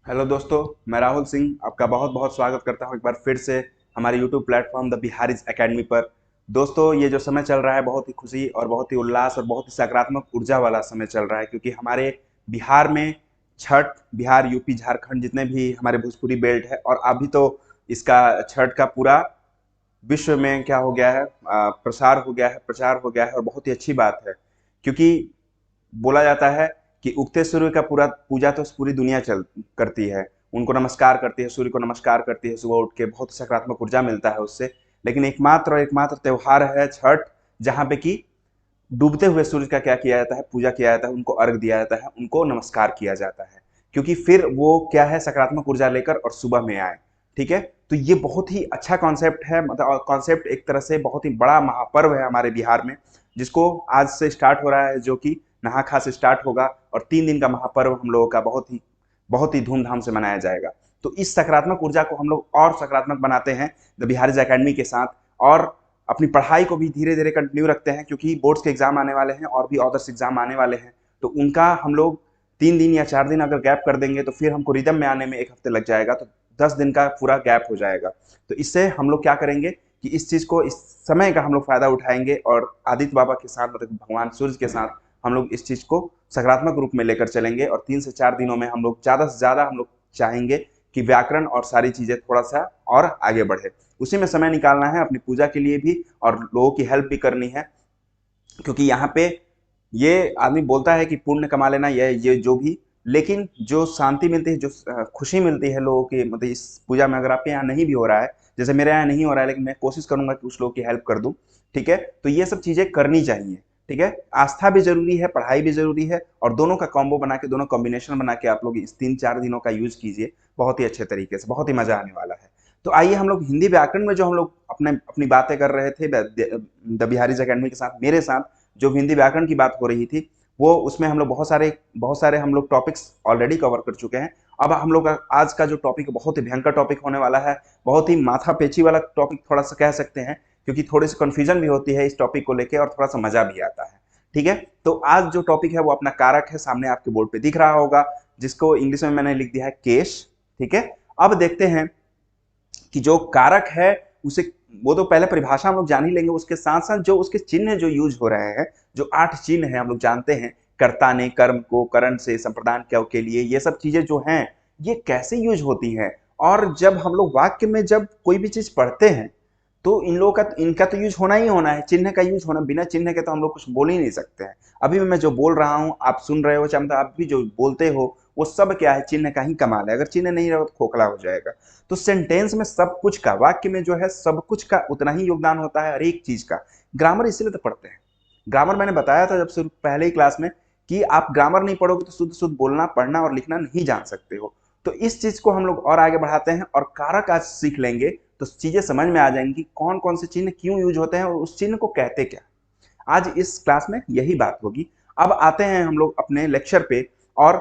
Hello दोस्तों, मैं राहुल सिंह आपका बहुत बहुत स्वागत करता हूं एक बार फिर से हमारे YouTube platform the Bihari's academy पर। दोस्तों, ये जो समय चल रहा है बहुत ही खुशी और बहुत ही उल्लास और बहुत ही सकारात्मक ऊर्जा वाला समय चल रहा है, क्योंकि हमारे बिहार में छठ, बिहार यूपी झारखंड जितने भी हमारे भोजपुरी बेल्ट है, और अभी तो इसका छठ का पूरा विश्व में क्या हो गया है, प्रसार हो गया है, प्रचार हो गया है, और बहुत ही अच्छी बात है। क्योंकि बोला जाता है कि उगते सूर्य का पूरा पूजा तो पूरी दुनिया चल करती है, उनको नमस्कार करती है, सूर्य को नमस्कार करती है, सुबह उठ के बहुत सकारात्मक ऊर्जा मिलता है उससे। लेकिन एकमात्र और एकमात्र त्योहार है छठ, जहाँ पे कि डूबते हुए सूर्य का क्या किया जाता है, पूजा किया जाता है, उनको अर्घ दिया जाता है, उनको नमस्कार किया जाता है, क्योंकि फिर वो क्या है, सकारात्मक ऊर्जा लेकर और सुबह में आए। ठीक है, तो ये बहुत ही अच्छा कॉन्सेप्ट है, मतलब कॉन्सेप्ट एक तरह से बहुत ही बड़ा महापर्व है हमारे बिहार में, जिसको आज से स्टार्ट हो रहा है, जो कि नहा खा से स्टार्ट होगा, और 3 दिन का महापर्व हम लोगों का बहुत ही धूमधाम से मनाया जाएगा। तो इस सकारात्मक ऊर्जा को हम लोग और सकारात्मक बनाते हैं द बिहारीज एकेडमी के साथ, और अपनी पढ़ाई को भी धीरे धीरे कंटिन्यू रखते हैं, क्योंकि बोर्ड्स के एग्जाम आने वाले हैं और भी अदर्स एग्जाम आने वाले हैं। तो उनका हम लोग 3 दिन या 4 दिन अगर गैप कर देंगे तो फिर हमको रिदम में आने में 1 हफ्ते लग जाएगा, तो 10 दिन का पूरा गैप हो जाएगा। तो इससे हम लोग क्या करेंगे कि इस चीज़ को, इस समय का हम लोग फायदा उठाएंगे, और आदित्य बाबा के साथ, मतलब भगवान सूर्य के साथ हम लोग इस चीज़ को सकारात्मक रूप में लेकर चलेंगे, और 3 से 4 दिनों में हम लोग ज़्यादा से ज़्यादा हम लोग चाहेंगे कि व्याकरण और सारी चीज़ें थोड़ा सा और आगे बढ़े। उसी में समय निकालना है अपनी पूजा के लिए भी, और लोगों की हेल्प भी करनी है, क्योंकि यहाँ पे ये आदमी बोलता है कि पुण्य कमा लेना, ये जो भी, लेकिन जो शांति मिलती है, जो खुशी मिलती है लोगों की, मतलब इस पूजा में, अगर आपके यहाँ नहीं भी हो रहा है, जैसे मेरे यहाँ नहीं हो रहा है, लेकिन मैं कोशिश करूंगा कि कुछ लोगों की हेल्प कर दूं। ठीक है, तो ये सब चीजें करनी चाहिए। ठीक है, आस्था भी जरूरी है, पढ़ाई भी जरूरी है, और दोनों का कॉम्बो बना के, दोनों कॉम्बिनेशन बना के आप लोग इस 3-4 दिनों का यूज कीजिए, बहुत ही अच्छे तरीके से, बहुत ही मजा आने वाला है। तो आइए हम लोग हिंदी व्याकरण में जो हम लोग अपनी बातें कर रहे थे द बिहारीज एकेडमी के साथ, मेरे साथ जो हिंदी व्याकरण की बात हो रही थी, वो उसमें हम लोग बहुत सारे हम लोग टॉपिक्स ऑलरेडी कवर कर चुके हैं। अब हम लोग आज का जो टॉपिक बहुत ही भयंकर टॉपिक होने वाला है, बहुत ही माथा पेची वाला टॉपिक थोड़ा सा कह सकते हैं, क्योंकि थोड़ी सी कंफ्यूजन भी होती है इस टॉपिक को लेके, और थोड़ा सा मजा भी आता है। ठीक है, तो आज जो टॉपिक है वो अपना कारक है, सामने आपके बोर्ड पे दिख रहा होगा, जिसको इंग्लिश में मैंने लिख दिया है केश। ठीक है, अब देखते हैं कि जो कारक है उसे, वो तो पहले परिभाषा हम लोग जान ही लेंगे, उसके साथ साथ जो उसके चिन्ह जो यूज हो रहे हैं, जो 8 चिन्ह हैं हम लोग जानते हैं, कर्ता ने कर्म को करण से संप्रदान के लिए, ये सब चीजें जो हैं ये कैसे यूज होती हैं। और जब हम लोग वाक्य में जब कोई भी चीज पढ़ते हैं, तो इन लोगों का, इनका तो यूज होना ही होना है, चिन्ह का यूज होना, बिना चिन्ह के तो हम लोग कुछ बोल ही नहीं सकते हैं। अभी मैं जो बोल रहा हूँ आप सुन रहे हो, चाहे मतलब आप भी जो बोलते हो, वो सब क्या है, चिन्ह का ही कमाल है। अगर चिन्ह नहीं रहा तो खोखला हो जाएगा। तो सेंटेंस में सब कुछ का, वाक्य में जो है सब कुछ का उतना ही योगदान होता है, हर एक चीज का। ग्रामर इसीलिए तो पढ़ते हैं। ग्रामर मैंने बताया था जब से पहले ही क्लास में, कि आप ग्रामर नहीं पढ़ोगे तो शुद्ध शुद्ध बोलना, पढ़ना और लिखना नहीं जान सकते हो। तो इस चीज को हम लोग और आगे बढ़ाते हैं, और कारक आज सीख लेंगे, तो चीजें समझ में आ जाएंगी कौन कौन से चिन्ह क्यों यूज होते हैं, और उस चिन्ह को कहते क्या। आज इस क्लास में यही बात होगी। अब आते हैं हम लोग अपने लेक्चर पे, और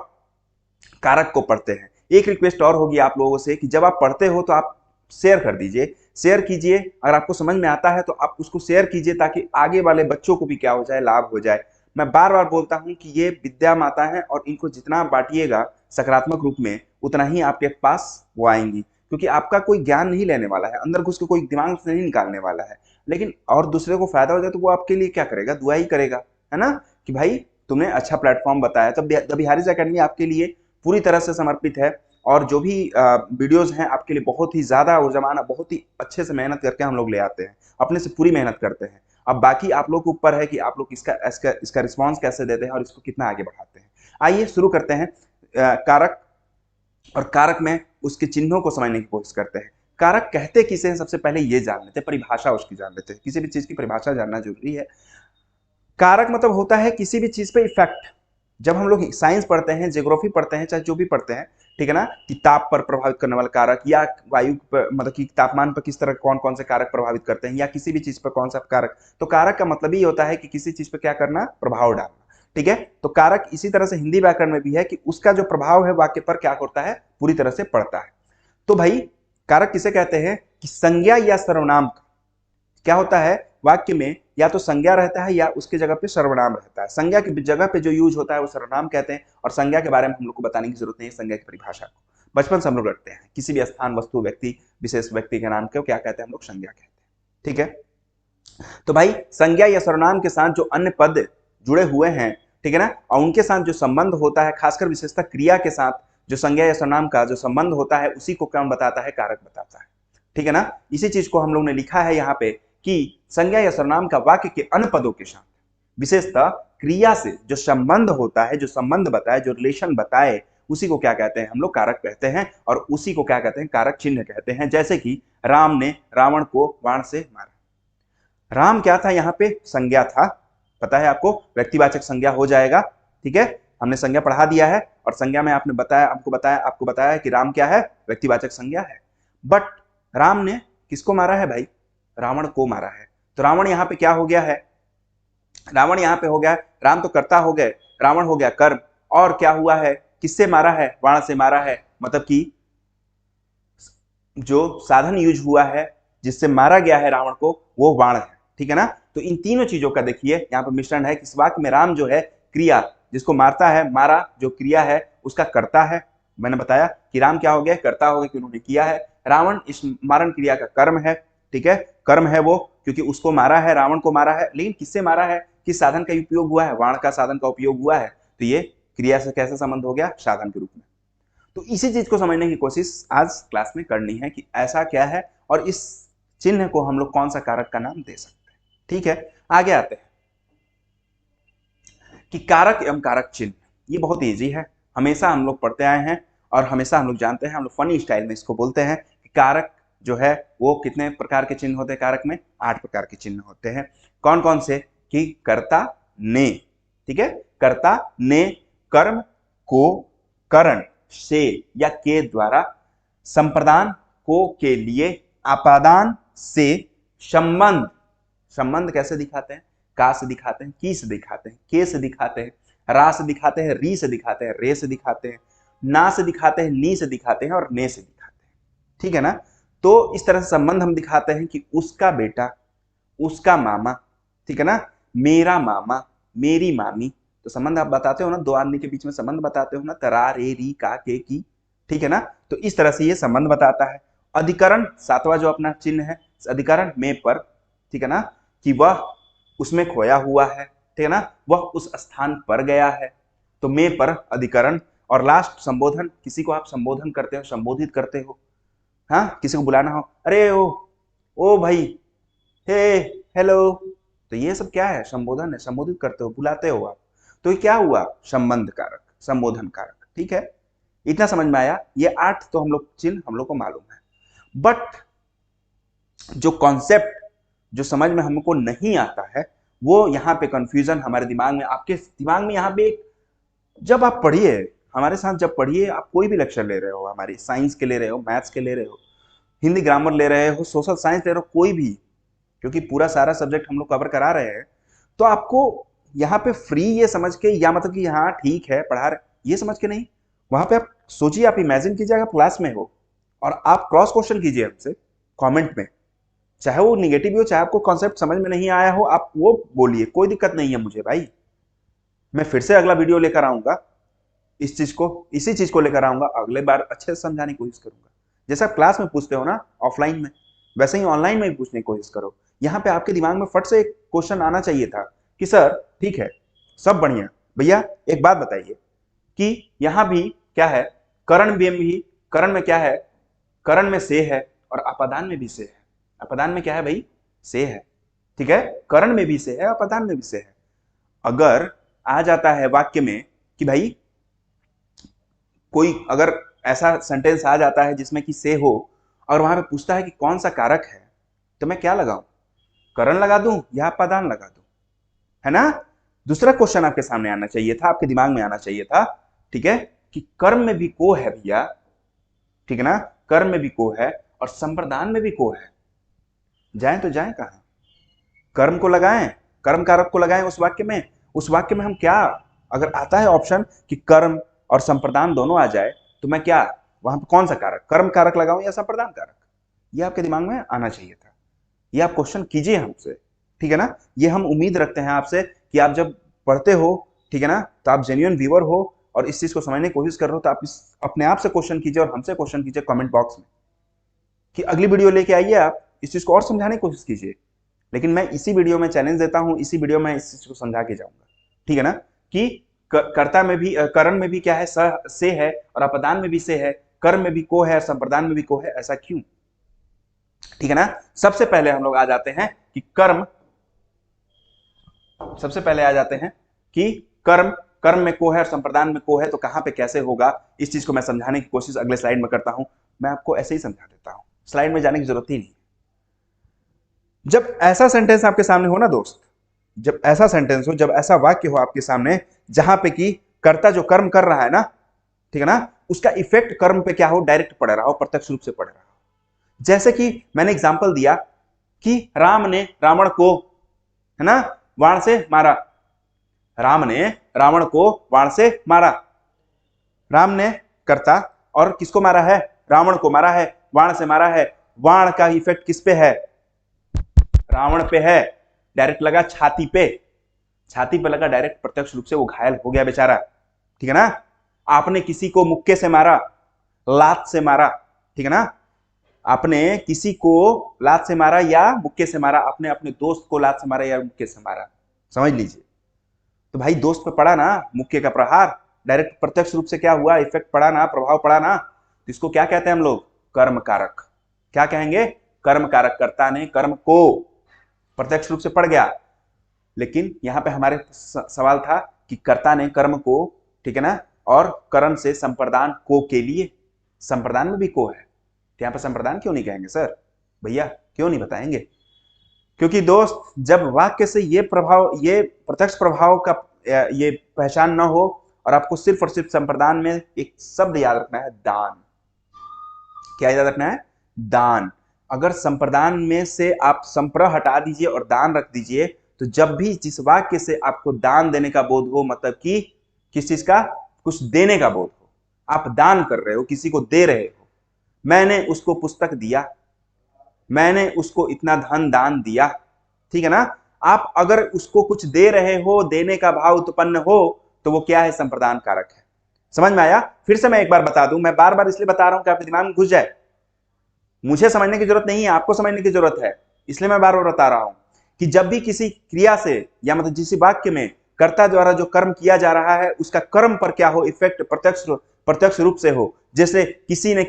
कारक को पढ़ते हैं। एक रिक्वेस्ट और होगी आप लोगों से कि जब आप पढ़ते हो तो आप शेयर कर दीजिए, शेयर कीजिए। अगर आपको समझ में आता है तो आप उसको शेयर कीजिए, ताकि आगे वाले बच्चों को भी क्या हो जाए, लाभ हो जाए। मैं बार बार बोलता हूं कि ये विद्या माता है, और इनको जितना बांटिएगा सकारात्मक रूप में, उतना ही आपके पास वो आएंगी, क्योंकि आपका कोई ज्ञान नहीं लेने वाला है, अंदर घुस के कोई दिमाग से नहीं निकालने वाला है। लेकिन और दूसरे को फायदा हो जाए तो वो आपके लिए क्या करेगा, दुआ ही करेगा, है ना, कि भाई तुमने अच्छा प्लेटफॉर्म बताया। तब द बिहारीज एकेडमी आपके लिए पूरी तरह से समर्पित है, और जो भी वीडियोस हैं आपके लिए बहुत ही ज्यादा ऊर्जावान, बहुत ही अच्छे से मेहनत करके हम लोग ले आते हैं, अपने से पूरी मेहनत करते हैं। अब बाकी आप लोग के ऊपर है कि आप लोग इसका रिस्पॉन्स कैसे देते हैं, और इसको कितना आगे बढ़ाते हैं। आइए शुरू करते हैं। कारक, और कारक में उसके चिन्हों को समझने की कोशिश करते हैं। कारक कहते किसे हैं, सबसे पहले ये जान लेते हैं, परिभाषा उसकी जान लेते हैं, किसी भी चीज की परिभाषा जानना जरूरी है। कारक मतलब होता है किसी भी चीज पे इफेक्ट। जब हम लोग साइंस पढ़ते हैं, ज्योग्राफी पढ़ते हैं, चाहे जो भी पढ़ते हैं, ठीक है ना, कि ताप पर प्रभावित करने वाला कारक, या वायु पर, मतलब कि तापमान पर किस तरह कौन कौन से कारक प्रभावित करते हैं, या किसी भी चीज पर कौन सा कारक। तो कारक का मतलब ही होता है कि किसी चीज पर क्या करना, प्रभाव डालना। ठीक है, तो कारक इसी तरह से हिंदी व्याकरण में भी है कि उसका जो प्रभाव है वाक्य पर क्या करता है, पूरी तरह से पड़ता है। तो भाई कारक किसे कहते हैं, कि संज्ञा या सर्वनाम का क्या होता है, वाक्य में या तो संज्ञा रहता है या उसके जगह पे सर्वनाम रहता है। संज्ञा की जगह पे जो यूज होता है वो सर्वनाम कहते हैं, और संज्ञा के बारे में हम लोग को बताने की जरूरत नहीं है, संज्ञा की परिभाषा को बचपन से हम लोग रखते हैं। किसी भी स्थान, वस्तु, व्यक्ति, विशेष व्यक्ति के नाम को क्या कहते हैं हम लोग? संज्ञा कहते हैं। ठीक है, तो भाई संज्ञा या सर्वनाम के साथ जो अन्य पद जुड़े हुए हैं, ठीक है ना, और उनके साथ जो संबंध होता है, खासकर विशेषता क्रिया के साथ जो संज्ञा या सर्वनाम का जो संबंध होता है, उसी को कौन बताता है? कारक बताता है। ठीक है ना, इसी चीज को हम लोग ने लिखा है यहाँ पे कि संज्ञा या सर्वनाम का वाक्य के अन्य पदों के साथ विशेषता क्रिया से जो संबंध होता है, जो संबंध बताए, जो रिलेशन बताए, उसी को क्या कहते हैं हम लोग? कारक कहते हैं। और उसी को क्या कहते हैं? कारक चिन्ह कहते हैं। जैसे कि राम ने रावण को बाण से मारा। राम क्या था? यहाँ पे संज्ञा था, पता है आपको, व्यक्तिवाचक संज्ञा हो जाएगा। ठीक है, हमने संज्ञा पढ़ा दिया है, और संज्ञा में आपने बताया, आपको बताया कि राम क्या है? व्यक्तिवाचक संज्ञा है। बट राम ने किसको मारा है भाई? रावण को मारा है। तो रावण यहाँ पे क्या हो गया है? रावण यहाँ पे हो गया, राम तो कर्ता हो गए, रावण हो गया कर्म, और क्या हुआ है? किससे मारा है? बाण से मारा है। मतलब कि जो साधन यूज हुआ है, जिससे मारा गया है रावण को, वो बाण है। ठीक है ना, तो इन तीनों चीजों का देखिए यहाँ पर मिश्रण है। किस वाक्य में राम जो है क्रिया, जिसको मारता है, मारा जो क्रिया है उसका कर्ता है। मैंने बताया कि राम क्या हो गया? कर्ता हो गया कि उन्होंने किया है। रावण इस मारण क्रिया का कर्म है। ठीक है, कर्म है वो, क्योंकि उसको मारा है, रावण को मारा है। लेकिन किससे मारा है? किस साधन का उपयोग हुआ है? बाण का साधन का उपयोग हुआ है। तो ये क्रिया से कैसे संबंध हो गया? साधन के रूप में। तो इसी चीज को समझने की कोशिश आज क्लास में करनी है कि ऐसा क्या है, और इस चिन्ह को हम लोग कौन सा कारक का नाम दे सकते हैं। ठीक है, आगे आते हैं कि कारक एवं कारक चिन्ह। ये बहुत इजी है, हमेशा हम लोग पढ़ते आए हैं और हमेशा हम लोग जानते हैं। हम लोग फनी स्टाइल में इसको बोलते हैं कि कारक जो है वो कितने प्रकार के चिन्ह होते हैं? कारक में 8 प्रकार के चिन्ह होते हैं। कौन कौन से? कि कर्ता, ने, ठीक है, कर्ता, ने, कर्म को, करण से या के द्वारा, संप्रदान को के लिए, आपादान से, संबंध, संबंध कैसे दिखाते हैं? का से दिखाते हैं, की से दिखाते हैं, के से दिखाते हैं, रा से दिखाते हैं, री से दिखाते हैं, रे से दिखाते हैं, ना से दिखाते हैं, नी से दिखाते हैं, और ने से दिखाते हैं। ठीक है ना, तो इस तरह से संबंध हम दिखाते हैं कि उसका बेटा, उसका मामा, ठीक है ना, मेरा मामा, मेरी मामी। तो संबंध आप बताते हो ना, दो आदमी के बीच में संबंध बताते हो ना, तरा, रे, री, का, के, की। ठीक है ना, तो इस तरह से ये संबंध बताता है। अधिकरण, सातवां जो अपना चिन्ह है, अधिकरण में पर, ठीक है ना, कि वह उसमें खोया हुआ है, ठीक है ना, वह उस स्थान पर गया है, तो में पर अधिकरण। और लास्ट संबोधन, किसी को आप संबोधन करते हो, संबोधित करते हो, हाँ, किसी को बुलाना हो, अरे ओ भाई, हे, हेलो, तो ये सब क्या है? संबोधन है, संबोधित करते हो, बुलाते हो आप। तो ये क्या हुआ? संबंध कारक, संबोधन कारक। ठीक है, इतना समझ में आया। ये 8 तो हम लोग चिन्ह हम लोग को मालूम है। बट जो कॉन्सेप्ट जो समझ में हमको नहीं आता है, वो यहाँ पे कंफ्यूजन हमारे दिमाग में, आपके दिमाग में यहाँ पे, जब आप पढ़िए हमारे साथ, जब पढ़िए आप, कोई भी लेक्चर ले रहे हो, हमारी साइंस के ले रहे हो, मैथ्स के ले रहे हो, हिंदी ग्रामर ले रहे हो, सोशल साइंस ले रहे हो, कोई भी, क्योंकि पूरा सारा सब्जेक्ट हम लोग कवर करा रहे हैं, तो आपको यहाँ पे फ्री ये समझ के, या मतलब कि हाँ ठीक है पढ़ा रहे, ये समझ के नहीं, वहां पे आप सोचिए, आप इमेजिन कीजिए आप क्लास में हो और आप क्रॉस क्वेश्चन कीजिए हमसे कमेंट में, चाहे वो निगेटिव हो, चाहे आपको कॉन्सेप्ट समझ में नहीं आया हो, आप वो बोलिए, कोई दिक्कत नहीं है मुझे भाई। मैं फिर से अगला वीडियो लेकर आऊंगा, इस चीज को, इसी चीज को लेकर आऊंगा, अगले बार अच्छे से समझाने की कोशिश करूंगा। जैसे आप क्लास में पूछते हो ना ऑफलाइन में, वैसे ही ऑनलाइन में भी पूछने की कोशिश करो। यहाँ पे आपके दिमाग में फट से एक क्वेश्चन आना चाहिए था कि सर ठीक है, सब बढ़िया, भैया एक बात बताइए कि यहाँ भी क्या है? करण में भी, करण में क्या है? करण में से है और अपादान में भी से है। अपादान में क्या है भाई? से है। ठीक है, करण में भी से है, अपादान में भी से है। अगर आ जाता है वाक्य में कि भाई कोई अगर ऐसा सेंटेंस आ जाता है जिसमें कि से हो, और वहां पे पूछता है कि कौन सा कारक है, तो मैं क्या लगाऊं? करण लगा दूं या अपादान लगा दूं? है ना, दूसरा क्वेश्चन आपके सामने आना चाहिए था, आपके दिमाग में आना चाहिए था, ठीक है, कि कर्म में भी को है भैया, ठीक है ना, कर्म में भी को है और संप्रदान में भी को है, जाएं तो जाएं कहां? कर्म को लगाएं, कर्म कारक को लगाएं उस वाक्य में, उस वाक्य में हम क्या, अगर आता है ऑप्शन कि कर्म और संप्रदान दोनों आ जाए, तो मैं क्या वहां पे कौन सा कारक, कर्म कारक लगाऊं या संप्रदान कारक? ये आपके दिमाग में आना चाहिए था। ये आप क्वेश्चन कीजिए हमसे, ठीक है ना, ये हम उम्मीद रखते हैं आपसे कि आप जब पढ़ते हो, ठीक है ना, तो आप जेन्युइन व्यूअर हो और इस चीज को समझने की कोशिश कर रहे हो तो आप इस अपने आप से क्वेश्चन कीजिए और हमसे क्वेश्चन कीजिए कमेंट बॉक्स में कि अगली वीडियो लेके आइए, आप इस चीज को और समझाने की कोशिश कीजिए। लेकिन मैं इसी वीडियो में चैलेंज देता हूं, इसी वीडियो में इस चीज को समझा के जाऊंगा, ठीक है ना, कि कर्ता में भी करण में भी क्या है, स से है, और अपदान में भी से है, कर्म में भी को है और संप्रदान में भी को है, ऐसा क्यों? ठीक है ना। सबसे पहले हम लोग आ जाते हैं कि कर्म, सबसे पहले आ जाते हैं कि कर्म, कर्म में को है और संप्रदान में को है, तो कहां पे कैसे होगा, इस चीज को मैं समझाने की कोशिश अगले स्लाइड में करता हूं। मैं आपको ऐसे ही समझा देता हूं, स्लाइड में जाने की जरूरत ही नहीं। जब ऐसा सेंटेंस आपके सामने हो ना दोस्त, जब ऐसा सेंटेंस हो, जब ऐसा वाक्य हो आपके सामने जहां पे कि कर्ता जो कर्म कर रहा है ना, ठीक है ना, उसका इफेक्ट कर्म पे क्या हो, डायरेक्ट पड़ रहा हो, प्रत्यक्ष रूप से पड़ रहा हो। जैसे कि मैंने एग्जांपल दिया कि राम ने रावण को, है ना, बाण से मारा। राम ने रावण को बाण से मारा। राम ने कर्ता, और किसको मारा है, रावण को मारा है, बाण से मारा है। बाण का इफेक्ट किस पे है, रावण पे है, डायरेक्ट लगा छाती पे, छाती पे लगा डायरेक्ट, प्रत्यक्ष रूप से वो घायल हो गया बेचारा, ठीक है ना। आपने किसी को मुक्के से मारा, लात से मारा, ठीक है ना, आपने किसी को लात से मारा या मुक्के से मारा, आपने अपने दोस्त को लात से मारा या मुक्के से मारा, समझ लीजिए। तो भाई दोस्त पे पड़ा ना मुक्के का प्रहार, डायरेक्ट प्रत्यक्ष रूप से क्या हुआ, इफेक्ट पड़ा ना, प्रभाव पड़ा ना, तो इसको क्या कहते हैं हम लोग, कर्म कारक। क्या कहेंगे, कर्म कारक। कर्ता ने कर्म को प्रत्यक्ष रूप से पड़ गया, लेकिन यहां पे हमारे सवाल था कि कर्ता ने कर्म को, ठीक है ना, और करण से संप्रदान को के लिए, संप्रदान में भी को है, तो यहां पर संप्रदान क्यों नहीं कहेंगे सर, भैया क्यों नहीं बताएंगे? क्योंकि दोस्त जब वाक्य से ये प्रभाव, ये प्रत्यक्ष प्रभाव का ये पहचान न हो, और आपको सिर्फ और सिर्फ संप्रदान में एक शब्द याद रखना है, दान। क्या याद रखना है, दान। अगर संप्रदान में से आप संप्र हटा दीजिए और दान रख दीजिए, तो जब भी जिस वाक्य से आपको दान देने का बोध हो, मतलब कि किस चीज का, कुछ देने का बोध हो, आप दान कर रहे हो, किसी को दे रहे हो, मैंने उसको पुस्तक दिया, मैंने उसको इतना धन दान दिया, ठीक है ना, आप अगर उसको कुछ दे रहे हो, देने का भाव उत्पन्न हो, तो वो क्या है, संप्रदान कारक है। समझ में आया? फिर से मैं एक बार बता दूं, मैं बार बार इसलिए बता रहा हूं कि आपके दिमाग में घुस जाए, मुझे समझने की जरूरत नहीं है, आपको समझने की जरूरत है, इसलिए मैं बार बार बता रहा हूं कि जब भी किसी क्रिया से, या मतलब जिस वाक्य में कर्ता द्वारा जो कर्म किया जा रहा है, उसका कर्म पर क्या हो, इफेक्ट प्रत्यक्ष रूप से हो। जैसे किसी ने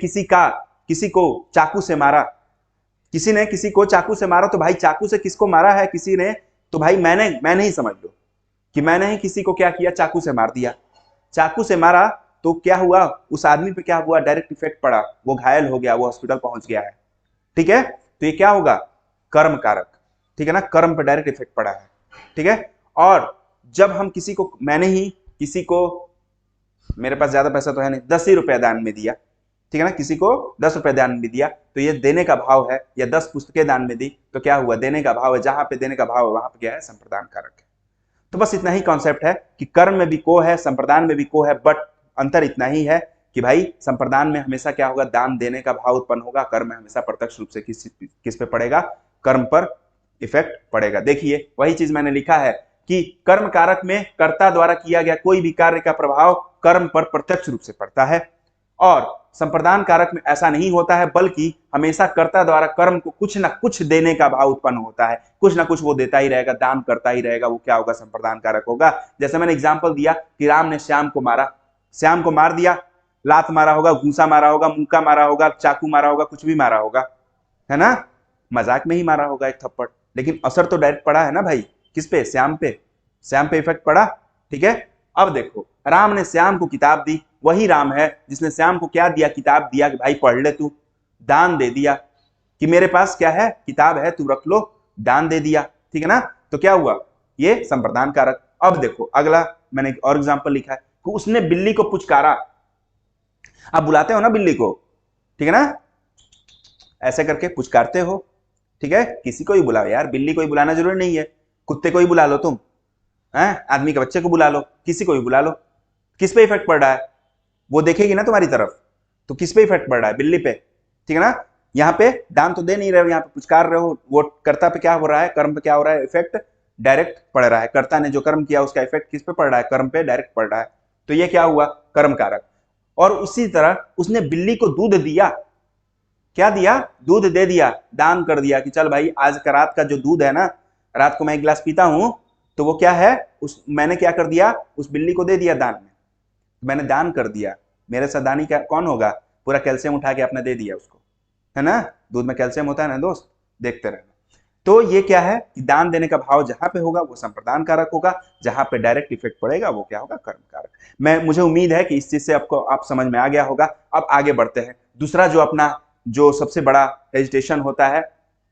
किसी को चाकू से मारा, किसी ने किसी को चाकू से मारा, तो भाई चाकू से किसको मारा है किसी ने, तो भाई मैंने ही, समझ लो कि मैंने ही किसी को क्या किया, चाकू से मार दिया। चाकू से मारा तो क्या हुआ, उस आदमी पे क्या हुआ, डायरेक्ट इफेक्ट पड़ा, वो घायल हो गया, वो हॉस्पिटल पहुंच गया है, ठीक है। तो ये क्या होगा, कर्म कारक, ठीक है ना, कर्म पे डायरेक्ट इफेक्ट पड़ा है, ठीक है। और जब हम किसी को, मैंने ही किसी को, मेरे पास ज्यादा पैसा तो है नहीं, 10 ही रुपया दान में दिया, ठीक है ना, किसी को 10 रुपए दान में दिया, तो ये देने का भाव है, या 10 पुस्तकें दान में दी, तो क्या हुआ, देने का भाव है, जहां पे देने का भाव है वहां पे क्या है, संप्रदान कारक है। तो बस इतना ही कॉन्सेप्ट है कि कर्म में भी को है, संप्रदान में भी को है, बट अंतर इतना ही है कि भाई संप्रदान में हमेशा क्या होगा, दान देने का भाव उत्पन्न होगा, कर्म में हमेशा प्रत्यक्ष रूप से किस पे पड़ेगा, कर्म पर इफेक्ट पड़ेगा। देखिए वही चीज मैंने लिखा है कि कर्म कारक में कर्ता द्वारा किया गया कोई भी कार्य का प्रभाव कर्म पर प्रत्यक्ष रूप से पड़ता है, और संप्रदान कारक में ऐसा नहीं होता है, बल्कि हमेशा कर्ता द्वारा कर्म को कुछ ना कुछ देने का भाव उत्पन्न होता है, कुछ ना कुछ वो देता ही रहेगा, दान करता ही रहेगा, वो क्या होगा, संप्रदान कारक होगा। जैसे मैंने एग्जांपल दिया कि राम ने श्याम को मारा, श्याम को मार दिया, लात मारा होगा, घूसा मारा होगा, मुक्का मारा होगा, चाकू मारा होगा, कुछ भी मारा होगा, है ना, मजाक में ही मारा होगा एक थप्पड़, लेकिन असर तो डायरेक्ट पड़ा है ना भाई, किस पे, श्याम पे, श्याम पे इफेक्ट पड़ा, ठीक है। अब देखो, राम ने श्याम को किताब दी, वही राम है जिसने श्याम को क्या दिया, किताब दिया कि भाई पढ़ ले तू, दान दे दिया कि मेरे पास क्या है, किताब है, तू रख लो, दान दे दिया, ठीक है ना। तो क्या हुआ, ये संप्रदान कारक। अब देखो अगला मैंने एक और एग्जांपल लिखा है कि उसने बिल्ली को पुचकारा। आप बुलाते हो ना बिल्ली को, ठीक है ना, ऐसे करके पुचकारते हो, ठीक है, किसी को ही बुलाओ यार, बिल्ली को ही बुलाना जरूरी नहीं है, कुत्ते को ही बुला लो तुम, आदमी के बच्चे को बुला लो, किसी को भी बुला लो, किस पे इफेक्ट पड़ रहा है, वो देखेगी ना तुम्हारी तरफ, तो किस पे इफेक्ट पड़ रहा है, बिल्ली पे, ठीक है ना। यहाँ पे दान तो दे नहीं रहे हो, यहाँ पे पुचकार रहे हो, वो कर्ता पे क्या हो रहा है, कर्म पे क्या हो रहा है, इफेक्ट डायरेक्ट पड़ रहा है, कर्ता ने जो कर्म किया उसका इफेक्ट किस पे पड़ रहा है, कर्म पे डायरेक्ट पड़ रहा है, तो ये क्या हुआ, कर्म कारक। और उसी तरह उसने बिल्ली को दूध दिया, क्या दिया, दूध दे दिया, दान कर दिया कि चल भाई आज का रात का जो दूध है ना, रात को मैं एक गिलास पीता हूं, तो वो क्या है, उस मैंने क्या कर दिया, उस बिल्ली को दे दिया दान में, मैंने दान कर दिया। मेरे साथ दानी क्या कौन होगा, पूरा कैल्शियम उठा के आपने दे दिया उसको, है ना, दूध में कैल्शियम होता है ना दोस्त, देखते रहना। तो ये क्या है कि दान देने का भाव जहां पे होगा वो संप्रदान कारक होगा, जहां पे डायरेक्ट इफेक्ट पड़ेगा वो क्या होगा, कर्म कारक। मुझे उम्मीद है कि इस चीज से आपको आप समझ में आ गया होगा। अब आगे बढ़ते हैं, दूसरा जो अपना जो सबसे बड़ा हेजिटेशन होता है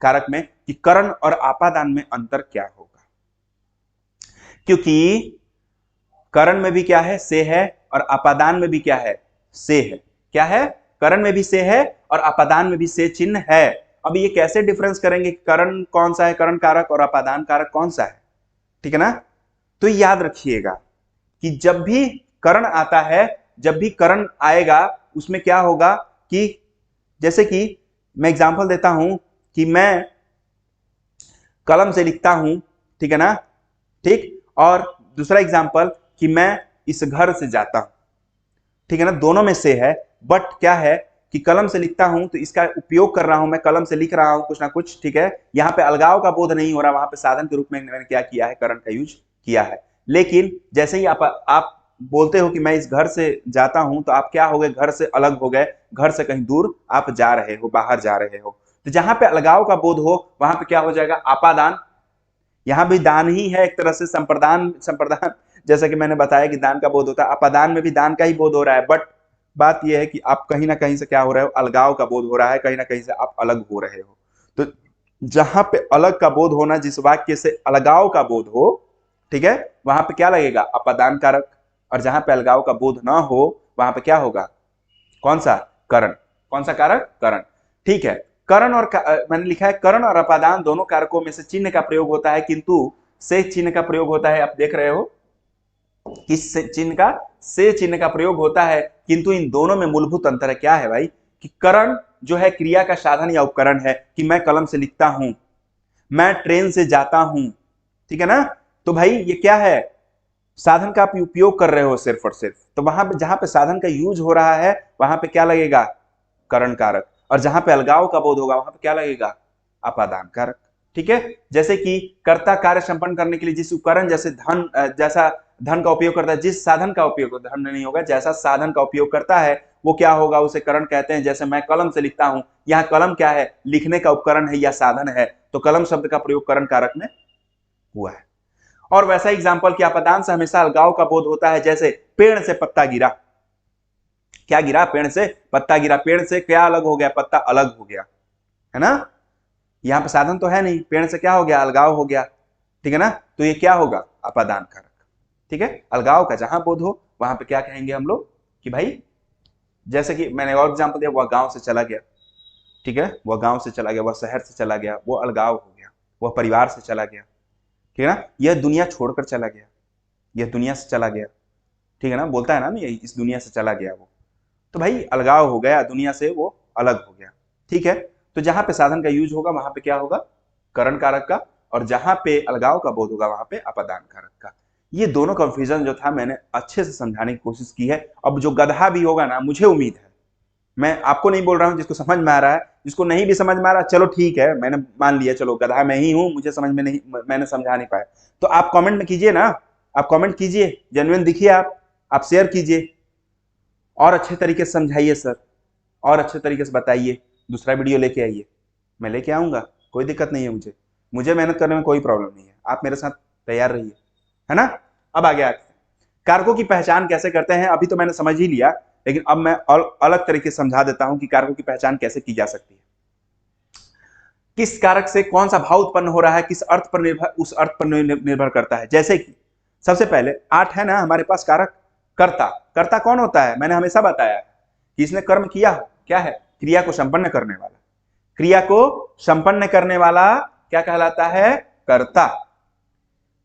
कारक में कि करण और आपादान में अंतर क्या होगा, क्योंकि करण में भी क्या है, से है, और अपादान में भी क्या है, से है। क्या है, करण में भी से है और अपादान में भी से चिन्ह है। अब ये कैसे डिफरेंस करेंगे, करण कौन सा है, करण कारक, और अपादान कारक कौन सा है, ठीक है ना। तो याद रखिएगा कि जब भी करण आता है, जब भी करण आएगा उसमें क्या होगा कि जैसे कि मैं एग्जांपल देता हूं कि मैं कलम से लिखता हूं, ठीक है ना, ठीक। और दूसरा एग्जांपल कि मैं इस घर से जाता हूं, ठीक है ना, दोनों में से है। बट क्या है कि कलम से लिखता हूं तो इसका उपयोग कर रहा हूं, मैं कलम से लिख रहा हूं कुछ ना कुछ, ठीक है, यहां पे अलगाव का बोध नहीं हो रहा, वहां पे साधन के रूप में मैंने क्या किया है, करण का यूज किया है। लेकिन जैसे ही आप बोलते हो कि मैं इस घर से जाता हूं, तो आप क्या हो गए, घर से अलग हो गए, घर से कहीं दूर आप जा रहे हो, बाहर जा रहे हो। तो जहां पे अलगाव का बोध हो वहां पे क्या हो जाएगा, आपादान। यहां भी दान ही है एक तरह से, संप्रदान संप्रदान जैसा कि मैंने बताया कि दान का बोध होता है, अपादान में भी दान का ही बोध हो रहा है। बट बात यह है कि आप कहीं ना कहीं से क्या हो रहे हो, अलगाव का बोध हो रहा है, कहीं ना कहीं से आप अलग हो रहे हो। तो जहां पे अलग का बोध होना, जिस वाक्य से अलगाव का बोध हो, ठीक है, वहां पे क्या लगेगा, अपादान कारक। और जहां पे अलगाव का बोध ना हो वहां पे क्या होगा, कौन सा, करण। कौन सा कारक, करण, ठीक है। करण और मैंने लिखा है करण और अपादान दोनों कारकों में से चिन्ह का प्रयोग होता है, किंतु से चिन्ह का प्रयोग होता है। आप देख रहे हो किस चिन्ह का, से चिन्ह का प्रयोग होता है, किंतु इन दोनों में मूलभूत अंतर है। क्या है भाई, कि करण जो है क्रिया का साधन या उपकरण है, कि मैं कलम से लिखता हूं, मैं ट्रेन से जाता हूं, ठीक है ना। तो भाई ये क्या है, साधन का आप उपयोग कर रहे हो सिर्फ और सिर्फ। तो वहां पे जहां पे साधन का यूज हो रहा है वहां पे क्या लगेगा, करण कारक। और जहां पे अलगाव का बोध होगा वहां पे क्या लगेगा, अपादान कारक, ठीक है। जैसे कि कर्ता कार्य संपन्न करने के लिए जिस उपकरण, जैसे धन, जैसा धन का उपयोग करता है, जिस साधन का उपयोग, धन नहीं होगा, जैसा साधन का उपयोग करता है वो क्या होगा, उसे करण कहते हैं। जैसे मैं कलम से लिखता हूं, यहाँ कलम क्या है, लिखने का उपकरण है या साधन है, तो कलम शब्द का प्रयोग करण कारक में हुआ है। और वैसा एग्जाम्पल कि अपदान से हमेशा अलगाव का बोध होता है, जैसे पेड़ से पत्ता गिरा, क्या गिरा, पेड़ से पत्ता गिरा, पेड़ से क्या अलग हो गया, पत्ता अलग हो गया, है ना। यहां पे साधन तो है नहीं, पेड़ से क्या हो गया, अलगाव हो गया, ठीक है ना। तो ये क्या होगा, अपादान कारक, ठीक है। अलगाव का जहां बोध हो वहां पे क्या कहेंगे हम लोग कि भाई, जैसे कि मैंने और एग्जाम्पल दिया, वह गांव से चला गया, ठीक है, वह गांव से चला गया, वह शहर से चला गया, वो अलगाव हो गया, वह परिवार से चला गया, ठीक है ना, यह दुनिया छोड़कर चला गया, यह दुनिया से चला गया, ठीक है ना, बोलता है ना, नहीं इस दुनिया से चला गया वो। तो भाई अलगाव हो गया, दुनिया से वो अलग हो गया, ठीक है। तो जहां पे साधन का यूज होगा वहां पे क्या होगा, करण कारक का, और जहां पे अलगाव का बोध होगा वहां पे अपादान कारक का। ये दोनों कंफ्यूजन जो था मैंने अच्छे से समझाने की कोशिश की है। अब जो गधा भी होगा ना, मुझे उम्मीद है, मैं आपको नहीं बोल रहा हूं, जिसको समझ में आ रहा है, जिसको नहीं भी समझ में आ रहा चलो ठीक है, मैंने मान लिया, चलो गधा मैं ही हूं, मुझे समझ में नहीं, मैंने समझा नहीं पाया, तो आप कमेंट में कीजिए ना, आप कमेंट कीजिए, जेन्युइन दिखिए, आप शेयर कीजिए, और अच्छे तरीके से समझाइए सर, और अच्छे तरीके से बताइए, दूसरा वीडियो लेके आइए, मैं लेके आऊंगा, कोई दिक्कत नहीं है, मुझे मुझे मेहनत करने में कोई प्रॉब्लम नहीं है, आप मेरे साथ तैयार रहिए, है ना। अब आगे आते हैं, कारकों की पहचान कैसे करते हैं। अभी तो मैंने समझ ही लिया, लेकिन अब मैं अलग तरीके से समझा देता हूं कि कारकों की पहचान कैसे की जा सकती है। किस कारक से कौन सा भाव उत्पन्न हो रहा है, किस अर्थ पर निर्भर, उस अर्थ पर निर्भर करता है। जैसे कि सबसे पहले 8 है ना हमारे पास कारक, कर्ता। कर्ता कौन होता है, मैंने हमेशा बताया कि इसने कर्म किया हो, क्या है, क्रिया को संपन्न करने वाला, क्रिया को संपन्न करने वाला क्या कहलाता है, कर्ता,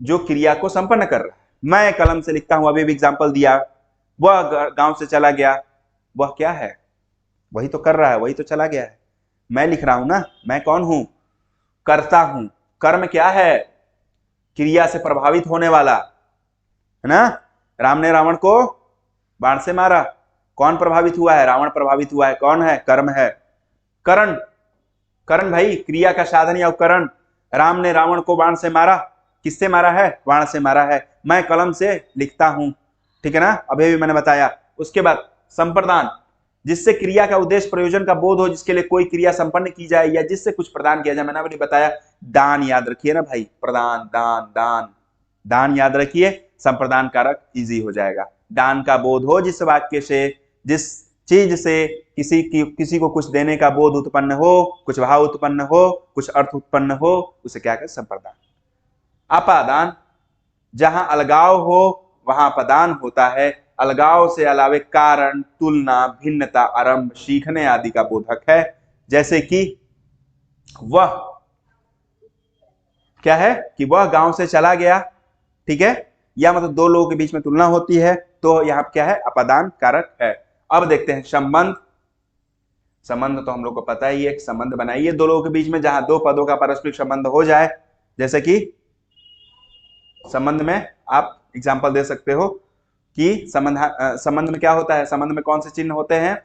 जो क्रिया को संपन्न कर रहा है। मैं कलम से लिखता हूं, अभी भी एग्जांपल दिया, वह गांव से चला गया, वह क्या है, वही तो कर रहा है, वही तो चला गया है। मैं लिख रहा हूं ना, मैं कौन हूं, करता हूं। कर्म क्या है, क्रिया से प्रभावित होने वाला, है ना। राम ने रावण को बाण से मारा। कौन प्रभावित हुआ है? रावण प्रभावित हुआ है। कौन है? कर्म है। करण, करण भाई क्रिया का साधन या उपकरण। राम ने रावण को बाण से मारा। किससे मारा है? बाण से मारा है। मैं कलम से लिखता हूं, ठीक है ना, अभी भी मैंने बताया। उसके बाद संप्रदान, जिससे क्रिया का उद्देश्य प्रयोजन का बोध हो, जिसके लिए कोई क्रिया संपन्न की जाए या जिससे कुछ प्रदान किया जाए। मैंने अभी बताया। दान याद रखिए ना भाई, प्रदान, दान, दान, दान याद रखिए, संप्रदान कारक इजी हो जाएगा। दान का बोध हो जिस वाक्य से, जिस चीज से किसी को कुछ देने का बोध उत्पन्न हो, कुछ भाव उत्पन्न हो, कुछ अर्थ उत्पन्न हो, उसे क्या कहते हैं? संप्रदान। अपादान, जहां अलगाव हो वहां अपदान होता है। अलगाव से अलावे कारण, तुलना, भिन्नता, आरंभ, सीखने आदि का बोधक है। जैसे कि वह, क्या है कि वह गांव से चला गया, ठीक है, या मतलब दो लोगों के बीच में तुलना होती है, तो यहां क्या है? अपदान कारक है। अब देखते हैं संबंध। संबंध तो हम लोग को पता ही है, संबंध बनाइए दो लोगों के बीच में जहां दो पदों का पारस्परिक संबंध हो जाए। जैसे कि संबंध में आप एग्जाम्पल दे सकते हो कि संबंध में क्या होता है? संबंध में कौन से चिन्ह होते हैं?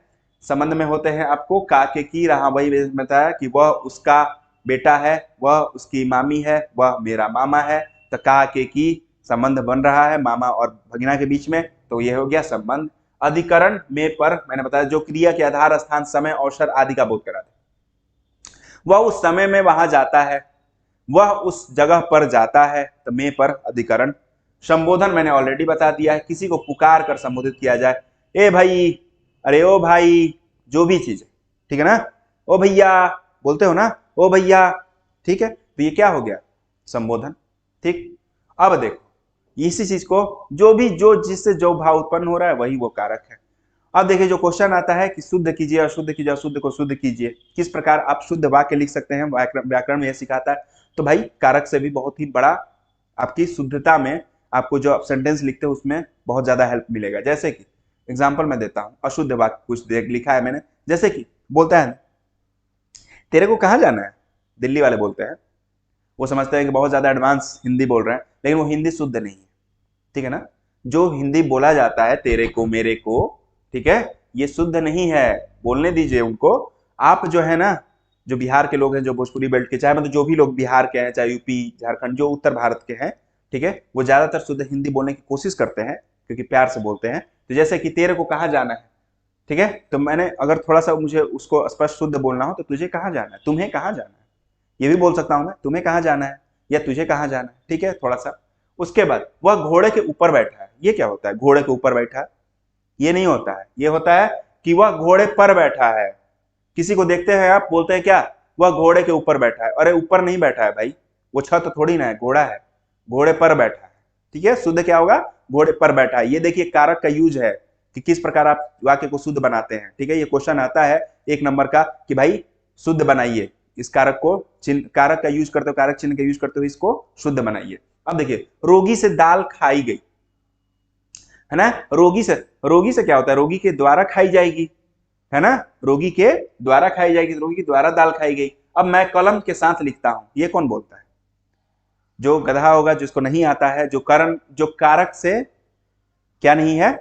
संबंध में होते हैं आपको का, के, की, रहा। वही बताया कि वह उसका बेटा है, वह उसकी मामी है, वह मेरा मामा है। तो का, के, की संबंध बन रहा है मामा और भगिना के बीच में, तो यह हो गया संबंध। अधिकरण में पर मैंने बताया जो क्रिया के आधार, स्थान, समय, अवसर आदि का बोध कराता है। वह उस समय में वहां जाता है, वह उस जगह पर जाता है, तो में पर अधिकरण। संबोधन मैंने ऑलरेडी बता दिया है, किसी को पुकार कर संबोधित किया जाए, ए भाई, अरे ओ भाई, जो भी चीज है, ठीक है ना, ओ भैया बोलते हो ना, ओ भैया, ठीक है, तो ये क्या हो गया? संबोधन। ठीक, अब देखो इसी चीज को जो जिससे जो भाव उत्पन्न हो रहा है वही वो कारक है। अब देखिए जो क्वेश्चन आता है कि शुद्ध कीजिए, अशुद्ध कीजिए, अशुद्ध को शुद्ध कीजिए, किस प्रकार आप शुद्ध वाक्य लिख सकते हैं, व्याकरण में यह सिखाता है। तो भाई कारक से भी बहुत ही बड़ा आपकी शुद्धता में, आपको जो आप सेंटेंस लिखते हो उसमें बहुत ज्यादा हेल्प मिलेगा। जैसे कि एग्जाम्पल मैं देता हूं, अशुद्ध वाक्य कुछ देख लिखा है मैंने, जैसे कि बोलता है तेरे को कहाँ जाना है, दिल्ली वाले बोलते हैं, वो समझते हैं कि बहुत ज्यादा एडवांस हिंदी बोल रहे हैं, लेकिन वो हिंदी शुद्ध नहीं है, ठीक है ना। जो हिंदी बोला जाता है तेरे को, मेरे को, ठीक है, ये शुद्ध नहीं है, बोलने दीजिए उनको। आप जो है ना, जो बिहार के लोग हैं, जो भोजपुरी बेल्ट के, चाहे मतलब जो भी लोग बिहार के हैं, चाहे यूपी, झारखंड, जो उत्तर भारत के हैं, ठीक है, वो ज्यादातर शुद्ध हिंदी बोलने की कोशिश करते हैं क्योंकि प्यार से बोलते हैं। तो जैसे कि तेरे को कहाँ जाना है, ठीक है, तो मैंने अगर थोड़ा सा मुझे उसको स्पष्ट शुद्ध बोलना हो तो तुझे कहाँ जाना है, तुम्हें कहाँ जाना है, ये भी बोल सकता हूं मैं, तुम्हें कहाँ जाना है या तुझे कहाँ जाना है, ठीक है, थोड़ा सा। उसके बाद वह घोड़े के ऊपर बैठा है, ये क्या होता है? घोड़े के ऊपर बैठा है, ये नहीं होता है, ये होता है कि वह घोड़े पर बैठा है। किसी को देखते हैं आप, बोलते हैं क्या, वह घोड़े के ऊपर बैठा है। अरे ऊपर नहीं बैठा है भाई, वो छत थोड़ी ना है, घोड़ा है, घोड़े पर बैठा है, ठीक है। शुद्ध क्या होगा? घोड़े पर बैठा है। ये देखिए कारक का यूज है कि किस प्रकार आप वाक्य को शुद्ध बनाते हैं, ठीक है। ये क्वेश्चन आता है 1 नंबर का कि भाई शुद्ध बनाइए, इस कारक को, चिन्ह कारक का यूज करते हो, कारक चिन्ह का यूज करते हुए इसको शुद्ध बनाइए। अब देखिए रोगी से दाल खाई गई, है ना, रोगी से क्या होता है? रोगी के द्वारा खाई जाएगी, है ना, रोगी के द्वारा खाई जाएगी, रोगी के द्वारा दाल खाई गई। अब मैं कलम के साथ लिखता हूं, ये कौन बोलता है? जो गधा होगा, जिसको नहीं आता है, जो कारक से क्या नहीं है,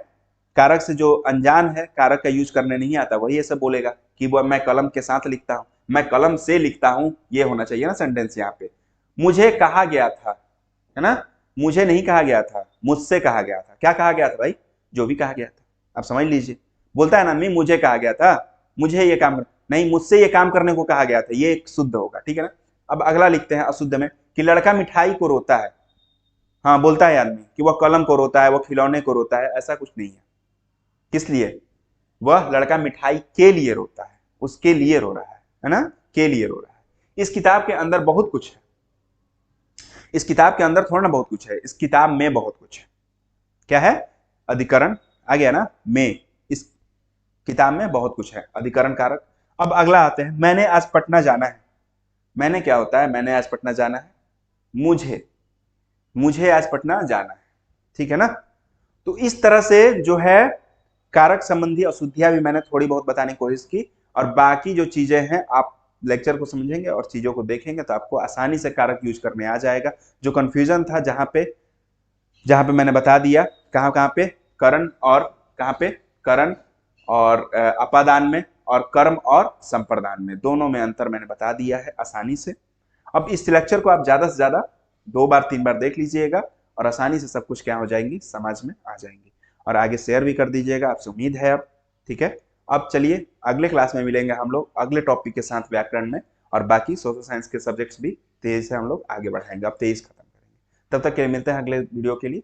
कारक से जो अनजान है, कारक का यूज करने नहीं आता, वही ऐसा बोलेगा कि वो मैं कलम के साथ लिखता हूं, मैं कलम से लिखता हूं, ये होना चाहिए ना सेंटेंस यहाँ पे। मुझे कहा गया था, है ना, मुझे नहीं कहा गया था, मुझसे कहा गया था। क्या कहा गया था भाई? जो भी कहा गया था, आप समझ लीजिए। बोलता है ना मैं, मुझे कहा गया था, मुझे ये काम नहीं, मुझसे ये काम करने को कहा गया था, ये एक शुद्ध होगा, ठीक है ना। अब अगला लिखते हैं अशुद्ध में कि लड़का मिठाई को रोता है। हाँ, बोलता है आदमी कि वह कलम को रोता है, वह खिलौने को रोता है, ऐसा कुछ नहीं है। किस लिए? वह लड़का मिठाई के लिए रोता है, उसके लिए रो रहा है ना, के लिए रो रहा है। इस किताब के अंदर बहुत कुछ है, इस किताब के अंदर थोड़ा ना बहुत कुछ है, इस किताब में बहुत कुछ है। क्या है? अधिकरण आ गया ना, में, इस किताब में बहुत कुछ है, अधिकरण कारक। अब अगला आते हैं, मैंने आज पटना जाना है। मैंने क्या होता है? मैंने आज पटना जाना है, मुझे आज पटना जाना है, ठीक है ना। तो इस तरह से जो है कारक संबंधी अशुद्धियां भी मैंने थोड़ी बहुत बताने की कोशिश की, और बाकी जो चीजें हैं आप लेक्चर को समझेंगे और चीजों को देखेंगे तो आपको आसानी से कारक यूज करने आ जाएगा। जो कंफ्यूजन था जहां पे मैंने बता दिया, कहां कहां पे करण और कहाँ पे? करण और अपादान में, और कर्म और संप्रदान में, दोनों में अंतर मैंने बता दिया है आसानी से। अब इस लेक्चर को आप ज्यादा से ज्यादा 2 बार 3 बार देख लीजिएगा और आसानी से सब कुछ क्या हो जाएंगी, समझ में आ जाएंगी। और आगे शेयर भी कर दीजिएगा, आपसे उम्मीद है अब। ठीक है, अब चलिए अगले क्लास में मिलेंगे हम लोग अगले टॉपिक के साथ व्याकरण में, और बाकी सोशल साइंस के सब्जेक्ट्स भी तेजी से हम लोग आगे बढ़ाएंगे। अब 23 खत्म करेंगे। तब तक के लिए मिलते हैं अगले वीडियो के लिए।